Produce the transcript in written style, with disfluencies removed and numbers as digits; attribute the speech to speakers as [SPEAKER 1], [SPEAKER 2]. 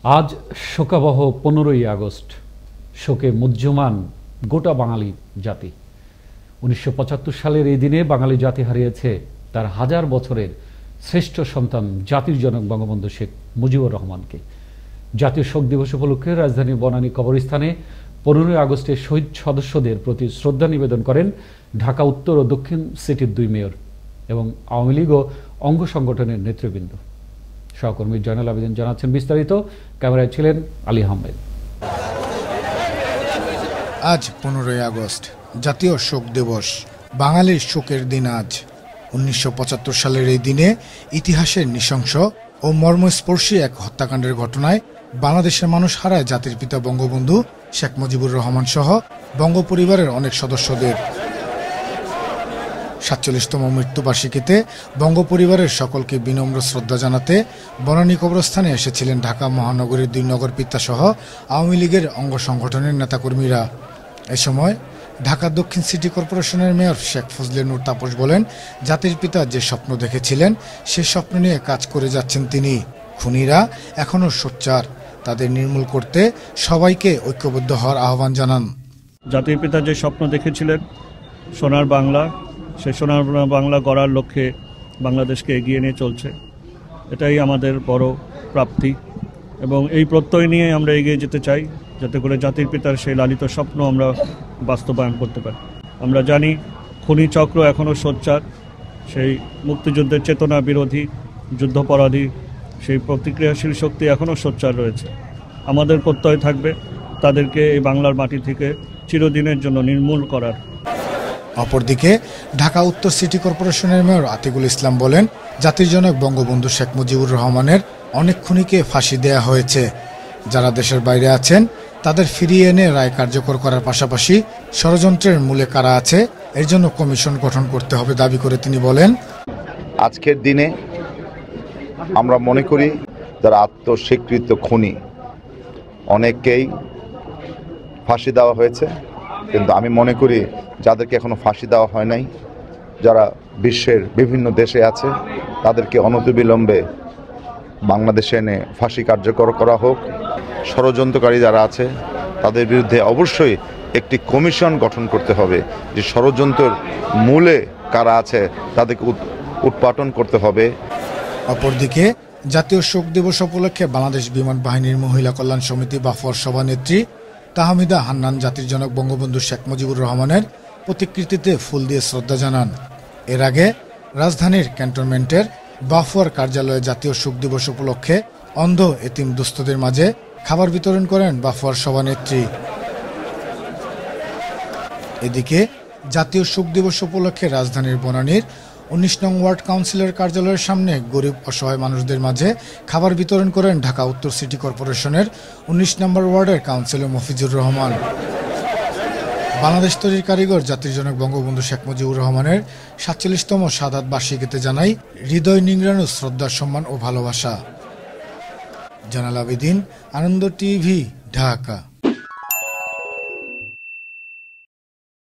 [SPEAKER 1] আজ শোকাবহ 15ই আগস্ট, শোকে মুহ্যমান গোটা বাঙালি জাতি। 1975 সালের এই দিনে বাঙালি জাতি হারিয়েছে তার হাজার বছরের শ্রেষ্ঠ সন্তান জাতির জনক বঙ্গবন্ধু শেখ মুজিবুর রহমানকে। জাতীয় শোক দিবস উপলক্ষে রাজধানীর বনানী কবরস্থানে 15ই আগস্টের শহীদ সদস্যদের প্রতি শ্রদ্ধা নিবেদন করেন ঢাকা উত্তর ও দক্ষিণ সিটির 2 মেয়র এবং আওয়ামী লীগ ও অঙ্গ সংগঠনের নেতৃবৃন্দ। সহকর্মী জয়নাল আবেদিন জানাচ্ছেন বিস্তারিত। ক্যামেরায় ছিলেন আলী আহমেদ।
[SPEAKER 2] আজ 15ই আগস্ট, জাতীয় শোক দিবস, বাঙালির শোকের দিন। আজ 1975 সালের এই দিনে ইতিহাসের নৃশংস ও মর্মস্পর্শী এক হত্যাকাণ্ডের ঘটনায় বাংলাদেশের মানুষ হারায় জাতির পিতা বঙ্গবন্ধু শেখ মুজিবুর রহমান সহ বঙ্গ পরিবারের অনেক সদস্যদের। 47তম মৃত্যুবার্ষিকীতে বঙ্গ পরিবারের সকলকে বিনম্র শ্রদ্ধা জানাতে বনানী কবরস্থানে এসেছিলেন ঢাকা মহানগরীর 2 নগরপিতা সহ আওয়ামী লীগের অঙ্গ সংগঠনের নেতাকর্মীরা। এ সময় ঢাকা দক্ষিণ সিটি কর্পোরেশনের মেয়র শেখ ফজলে নূর তাপস বলেন, জাতির পিতা যে স্বপ্ন দেখেছিলেন সে স্বপ্ন নিয়ে কাজ করে যাচ্ছেন তিনি। খুনিরা এখনও সোচ্চার, তাদের নির্মূল করতে সবাইকে ঐক্যবদ্ধ হওয়ার আহ্বান জানান।
[SPEAKER 3] জাতির পিতা যে স্বপ্ন দেখেছিলেন সোনার বাংলা, সেই সোনার বাংলা গড়ার লক্ষ্যে বাংলাদেশকে এগিয়ে নিয়ে চলছে। এটাই আমাদের বড় প্রাপ্তি এবং এই প্রত্যয় নিয়ে আমরা এগিয়ে যেতে চাই, যাতে করে জাতির পিতার সেই লালিত স্বপ্ন আমরা বাস্তবায়ন করতে পারি। আমরা জানি খুনি চক্র এখনও সোচ্চার, সেই মুক্তিযুদ্ধের চেতনা বিরোধী, যুদ্ধাপরাধী সেই প্রতিক্রিয়াশীল শক্তি এখনও সোচ্চার রয়েছে। আমাদের প্রত্যয় থাকবে তাদেরকে এই বাংলার মাটি থেকে চিরদিনের জন্য নির্মূল করার।
[SPEAKER 2] অপরদিকে ঢাকা উত্তর সিটি কর্পোরেশনের মেয়র আতিকুল ইসলাম বলেন, জাতির জনক বঙ্গবন্ধু শেখ মুজিবুর রহমানের অনেক খুনিকে ফাঁসি দেয়া হয়েছে। যারা দেশের বাইরে আছেন তাদের ফিরিয়ে এনে রায় কার্যকর করার পাশাপাশি ষড়যন্ত্রের মূলে কারা আছে এর জন্য কমিশন গঠন করতে হবে দাবি করে তিনি বলেন,
[SPEAKER 4] আজকের দিনে আমরা মনে করি যারা আত্মস্বীকৃত খুনি অনেককেই ফাঁসি দেওয়া হয়েছে, কিন্তু আমি মনে করি যাদেরকে এখনো ফাঁসি দেওয়া হয় নাই, যারা বিশ্বের বিভিন্ন দেশে আছে, তাদেরকে অনতিবিলম্বে বাংলাদেশে এনে ফাঁসি কার্যকর করা হোক। ষড়যন্ত্রকারী যারা আছে তাদের বিরুদ্ধে অবশ্যই একটি কমিশন গঠন করতে হবে, যে ষড়যন্ত্রের মূলে কারা আছে তাদেরকে উৎপাটন করতে হবে।
[SPEAKER 2] অপরদিকে জাতীয় শোক দিবস উপলক্ষে বাংলাদেশ বিমান বাহিনীর মহিলা কল্যাণ সমিতি বাফর সভানেত্রী তাহমিদা হান্নান জাতির জনক বঙ্গবন্ধু শেখ মুজিবুর রহমানের প্রতিকৃতিতে ফুল দিয়ে শ্রদ্ধা জানান। এর আগে রাজধানীর ক্যান্টনমেন্টের বাফর কার্যালয়ে জাতীয় শোক দিবস উপলক্ষে অন্ধ এতিম দুস্থদের মাঝে খাবার বিতরণ করেন বাফর সভানেত্রী। এদিকে জাতীয় শোক দিবস উপলক্ষে রাজধানীর বনানীর 19 নং ওয়ার্ড কাউন্সিলের কার্যালয়ের সামনে গরিব অসহায় মানুষদের মাঝে খাবার বিতরণ করেন ঢাকা উত্তর সিটি কর্পোরেশনের 19 নম্বর ওয়ার্ডের কাউন্সিলর মফিজুর রহমান। বাংলাদেশ তৈরির কারিগর জাতির জনক বঙ্গবন্ধু শেখ মুজিবুর রহমানের 47তম শাহাদাত বার্ষিকীতে জানাই হৃদয় নিংড়ানো শ্রদ্ধা, সম্মান ও ভালোবাসা। জয়নাল আবেদিন, আনন্দ টিভি, ঢাকা।